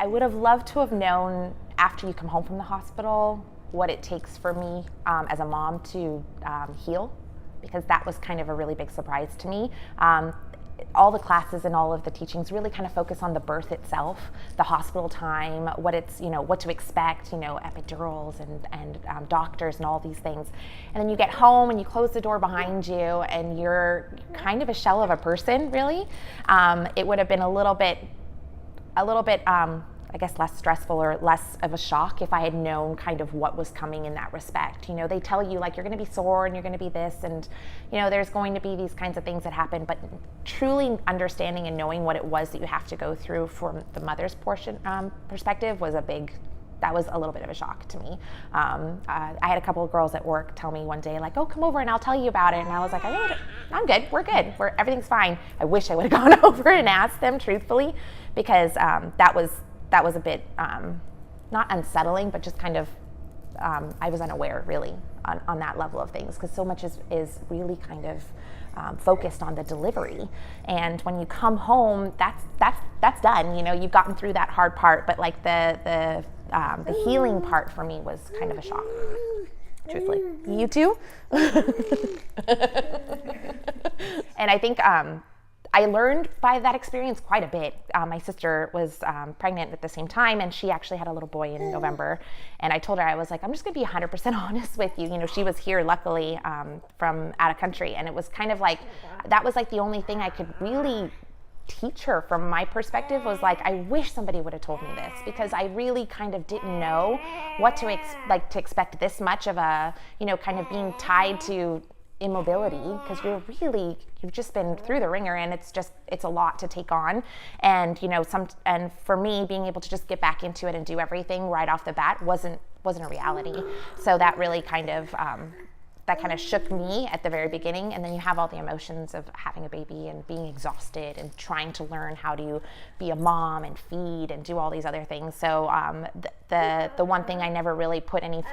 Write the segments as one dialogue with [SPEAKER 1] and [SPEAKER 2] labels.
[SPEAKER 1] I would have loved to have known after you come home from the hospital what it takes for me as a mom to heal, because that was kind of a really big surprise to me. All the classes and all of the teachings really kind of focus on the birth itself, the hospital time, what it's, what to expect, epidurals and doctors and all these things. And then you get home and you close the door behind you and you're kind of a shell of a person, really. It would have been a little bit, I guess, less stressful or less of a shock if I had known kind of what was coming in that respect. They tell you like you're going to be sore and you're going to be this and, there's going to be these kinds of things that happen, but truly understanding and knowing what it was that you have to go through from the mother's perspective was that was a little bit of a shock to me. I had a couple of girls at work tell me one day like, oh, come over and I'll tell you about it. And I was like, I'm good, we're good, everything's fine. I wish I would have gone over and asked them truthfully, because that was a bit not unsettling, but just kind of I was unaware really on that level of things, because so much is really kind of focused on the delivery. And when you come home, that's done. You've gotten through that hard part, but like the healing part for me was kind of a shock, truthfully. You too? And I think I learned by that experience quite a bit. My sister was pregnant at the same time, and she actually had a little boy in November. And I told her, I was like, I'm just gonna be 100% honest with you. She was here luckily from out of country, and it was kind of like, that was like the only thing I could really teach her from my perspective was like, I wish somebody would have told me this, because I really kind of didn't know what to expect this much of a, kind of being tied to immobility, because you've just been through the ringer, and it's a lot to take on. And and for me, being able to just get back into it and do everything right off the bat wasn't a reality. So that really kind of shook me at the very beginning. And then you have all the emotions of having a baby and being exhausted and trying to learn how to be a mom and feed and do all these other things. So the one thing I never really put any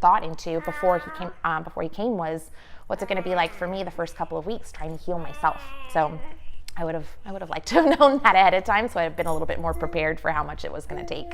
[SPEAKER 1] thought into before he came was, what's it going to be like for me the first couple of weeks trying to heal myself. So I would have liked to have known that ahead of time, so I'd have been a little bit more prepared for how much it was going to take.